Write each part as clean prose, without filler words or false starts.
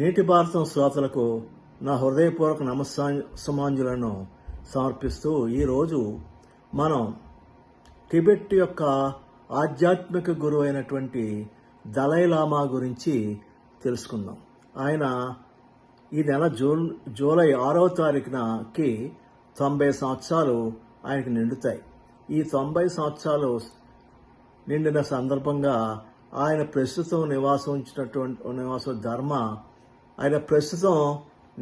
నేటి భారతం శ్రోతలకు నా హృదయపూర్వక సమాంజులను సమర్పిస్తూ ఈరోజు మనం టిబెట్ యొక్క ఆధ్యాత్మిక గురువు అయినటువంటి దలైలామా గురించి తెలుసుకుందాం. ఆయన ఈ నెల జూలై 6వ తారీఖునకి 90 సంవత్సరాలు ఆయనకు నిండుతాయి. ఈ 90 సంవత్సరాలు నిండిన సందర్భంగా ఆయన ప్రస్తుతం ఆయన ప్రస్తుతం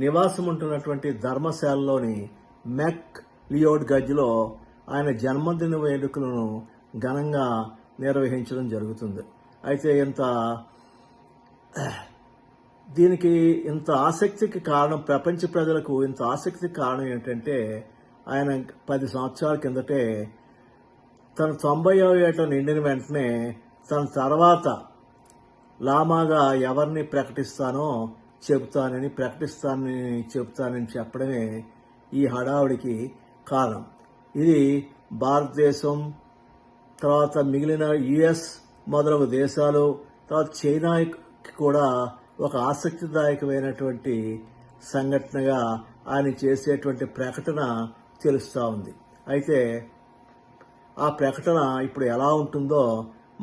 నివాసం ఉంటున్నటువంటి ధర్మశాలలోని మెక్ లియోడ్ గజ్లో ఆయన జన్మదిన వేడుకలను ఘనంగా నిర్వహించడం జరుగుతుంది. అయితే దీనికి ఇంత ఆసక్తికి కారణం, ప్రపంచ ప్రజలకు ఇంత ఆసక్తికి కారణం ఏంటంటే, ఆయన 10 సంవత్సరాల కిందటే తన 90వ ఏట నిండిన వెంటనే తన తర్వాత లామాగా ఎవరిని చెబుతానని చెప్పడమే ఈ హడావుడికి కారణం. ఇది భారతదేశం, తర్వాత మిగిలిన యుఎస్ మొదలగు దేశాలు, తర్వాత చైనాకి కూడా ఒక ఆసక్తిదాయకమైనటువంటి సంఘటనగా ఆయన చేసేటువంటి ప్రకటన తెలుస్తూ ఉంది. అయితే ఆ ప్రకటన ఇప్పుడు ఎలా ఉంటుందో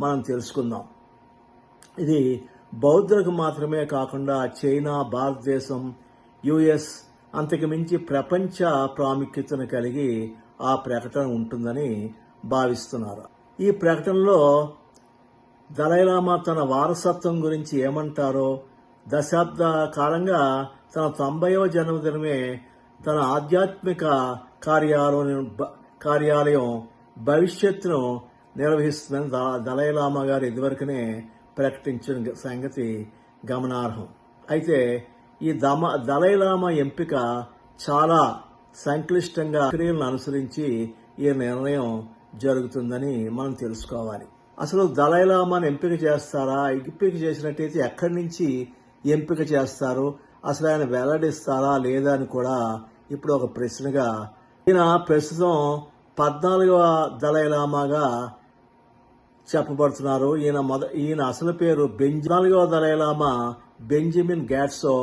మనం తెలుసుకుందాం. ఇది బౌద్ధులకు మాత్రమే కాకుండా చైనా, భారతదేశం, యుఎస్ అంతకు మించి ప్రపంచ ప్రాముఖ్యతను కలిగి ఆ ప్రకటన ఉంటుందని భావిస్తున్నారు. ఈ ప్రకటనలో దలైలామా తన వారసత్వం గురించి ఏమంటారో, దశాబ్ద కాలంగా తన 90వ జన్మదినమే తన ఆధ్యాత్మిక కార్యాలయం భవిష్యత్తును నిర్వహిస్తుందని దలైలామా గారు ఇదివరకునే ప్రకటించిన సంగతి గమనార్హం. అయితే ఈ దలైలామా ఎంపిక చాలా సంక్లిష్టంగా ప్రక్రియలను అనుసరించి ఈ నిర్ణయం జరుగుతుందని మనం తెలుసుకోవాలి. అసలు దలైలామాను ఎంపిక చేస్తారా? ఎంపిక చేసినట్టయితే ఎక్కడి నుంచి ఎంపిక చేస్తారు? అసలు ఆయన వెల్లడిస్తారా లేదా అని కూడా ఇప్పుడు ఒక ప్రశ్నగా. ఈయన ప్రస్తుతం 14వ దలైలామాగా చెప్పబడుతున్నారు. ఈయన అసలు పేరు 14వ దలైలామా బెంజమిన్ గ్యాట్సో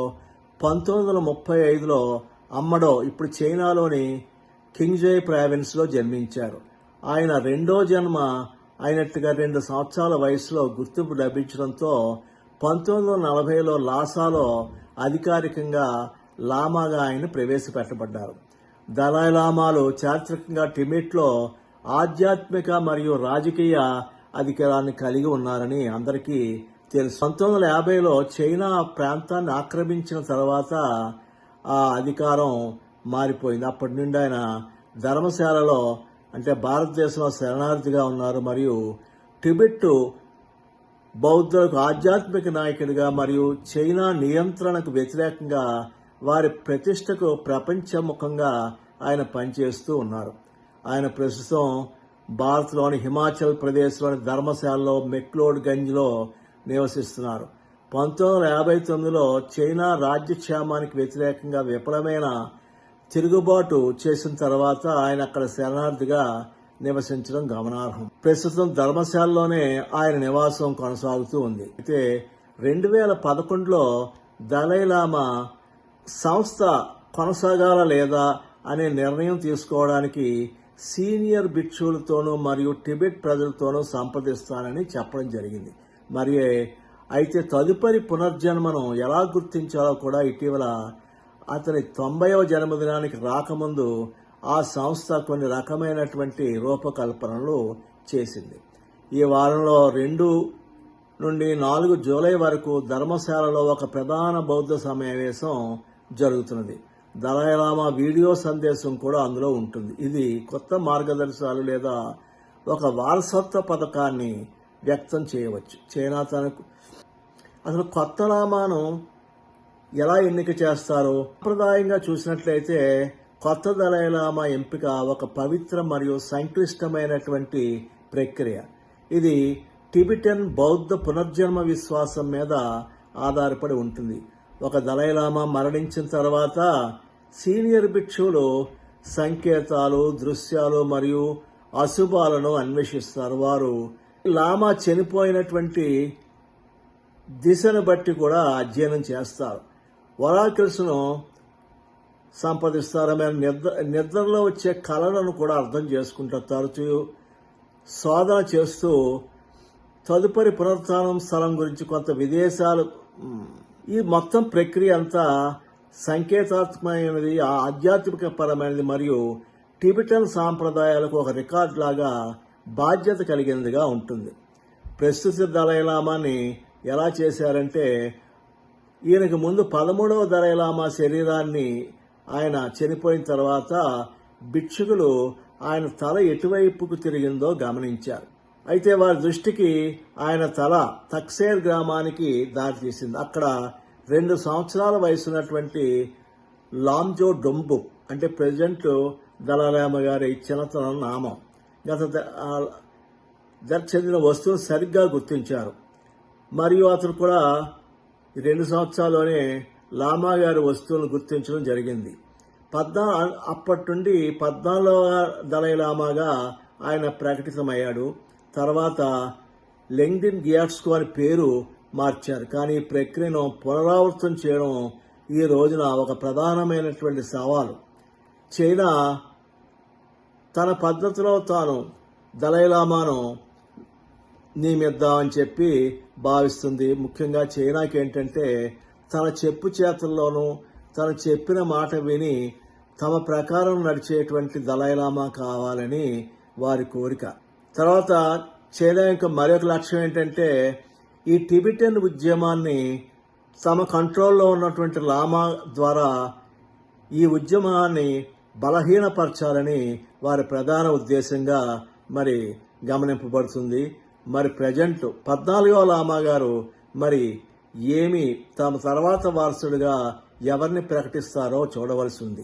1935లో అమ్మడో, ఇప్పుడు చైనాలోని కింగ్జై ప్రావిన్స్లో జన్మించారు. ఆయన రెండో జన్మ అయినట్టుగా 2 సంవత్సరాల వయసులో గుర్తింపు లభించడంతో 1940లో లాసాలో అధికారికంగా లామాగా ఆయన ప్రవేశపెట్టబడ్డారు. దలైలామాలు చారిత్రకంగా టిబెట్లో ఆధ్యాత్మిక మరియు రాజకీయ అధికారాన్ని కలిగి ఉన్నారని అందరికీ తెలుసు. 1950లో చైనా ప్రాంతాన్ని ఆక్రమించిన తర్వాత ఆ అధికారం మారిపోయింది. అప్పటి నుండి ఆయన ధర్మశాలలో, అంటే భారతదేశంలో శరణార్థిగా ఉన్నారు. మరియు టిబెట్ బౌద్ధులకు ఆధ్యాత్మిక నాయకుడిగా మరియు చైనా నియంత్రణకు వ్యతిరేకంగా వారి ప్రతిష్టకు ప్రపంచముఖంగా ఆయన పనిచేస్తూ ఉన్నారు. ఆయన ప్రస్తుతం భారత్లోని హిమాచల్ ప్రదేశ్లోని ధర్మశాలలో మెక్లోడ్ గంజ్లో నివసిస్తున్నారు. 1959లో చైనా రాజ్యక్షేమానికి వ్యతిరేకంగా విఫలమైన తిరుగుబాటు చేసిన తర్వాత ఆయన అక్కడ శరణార్థిగా నివసించడం గమనార్హం. ప్రస్తుతం ధర్మశాలలోనే ఆయన నివాసం కొనసాగుతూ ఉంది. అయితే 2011లో దలైలామా సంస్థ కొనసాగాల లేదా అనే నిర్ణయం తీసుకోవడానికి సీనియర్ భిక్షువులతోనూ మరియు టిబెట్ ప్రజలతోనూ సంప్రదిస్తానని చెప్పడం జరిగింది. అయితే తదుపరి పునర్జన్మను ఎలా గుర్తించాలో కూడా ఇటీవల అతని 90వ జన్మదినానికి రాకముందు ఆ సంస్థ కొన్ని రకమైనటువంటి రూపకల్పనలు చేసింది. ఈ వారంలో 2 నుండి 4 జూలై వరకు ధర్మశాలలో ఒక ప్రధాన బౌద్ధ సమావేశం జరుగుతున్నది. దలైలామా వీడియో సందేశం కూడా అందులో ఉంటుంది. ఇది కొత్త మార్గదర్శకాలు లేదా ఒక వారసత్వ పథకాన్ని వ్యక్తం చేయవచ్చు. చైనా అసలు కొత్త లామాను ఎలా ఎన్నిక చేస్తారో సంప్రదాయంగా చూసినట్లయితే కొత్త దలైలామా ఎంపిక ఒక పవిత్ర మరియు సంక్లిష్టమైనటువంటి ప్రక్రియ. ఇది టిబెటన్ బౌద్ధ పునర్జన్మ విశ్వాసం మీద ఆధారపడి ఉంటుంది. ఒక దలైలామా మరణించిన తర్వాత సీనియర్ భిక్షువులు సంకేతాలు, దృశ్యాలు మరియు అశుభాలను అన్వేషిస్తారు. వారు లామా చనిపోయినటువంటి దిశను బట్టి కూడా అధ్యయనం చేస్తారు. ఒరాకిల్స్ను సంపాదిస్తారు. నిద్రలో వచ్చే కళలను కూడా అర్థం చేసుకుంటారు. తరచూ శోధన చేస్తూ తదుపరి పునరుత్థానం స్థలం గురించి కొంత విదేశాలు. ఈ మొత్తం ప్రక్రియ అంతా సంకేతాత్మకమైనది, ఆధ్యాత్మిక పరమైనది మరియు టిబెటన్ సాంప్రదాయాలకు ఒక రికార్డ్ లాగా బాధ్యత కలిగినదిగా ఉంటుంది. ప్రస్తుత దలైలామాని ఎలా చేశారంటే, ఈయనకు ముందు 13వ దలైలామా శరీరాన్ని ఆయన చనిపోయిన తర్వాత భిక్షుకులు ఆయన తల ఎటువైపుకు తిరిగిందో గమనించారు. అయితే వారి దృష్టికి ఆయన తల తక్సేర్ గ్రామానికి దారితీసింది. అక్కడ 2 సంవత్సరాల వయసున్నటువంటి లామ్జో డొంబు అంటే ప్రెసిడెంట్ దలైలామా గారి చిన్నతనం నామం చెందిన వస్తువును సరిగ్గా గుర్తించారు. మరియు అతను కూడా 2 సంవత్సరాల్లోనే లామా గారి వస్తువులను గుర్తించడం జరిగింది. అప్పటి నుండి 14వ దలైలామాగా ఆయన ప్రకటితమయ్యాడు. తర్వాత లెంగ్డిన్ గియాట్స్కో అని పేరు మార్చారు. కానీ ఈ ప్రక్రియను పునరావృతం చేయడం ఈ రోజున ఒక ప్రధానమైనటువంటి సవాలు. చైనా తన పద్ధతిలో తాను దలైలామాను నియమిద్దామని చెప్పి భావిస్తుంది. ముఖ్యంగా చైనాకి ఏంటంటే, తన చెప్పు చేతల్లోనూ తను చెప్పిన మాట విని తమ ప్రకారం నడిచేటువంటి దలైలామా కావాలని వారి కోరిక. తర్వాత చైనా యొక్క మరొక లక్ష్యం ఏంటంటే, ఈ టిబెటన్ ఉద్యమాన్ని తమ కంట్రోల్లో ఉన్నటువంటి లామా ద్వారా ఈ ఉద్యమాన్ని బలహీనపరచాలని వారి ప్రధాన ఉద్దేశంగా మరి గమనింపబడుతుంది. మరి ప్రజెంట్ 14వ లామా గారు మరి ఏమి తమ తర్వాత వారసుడిగా ఎవరిని ప్రకటిస్తారో చూడవలసి ఉంది.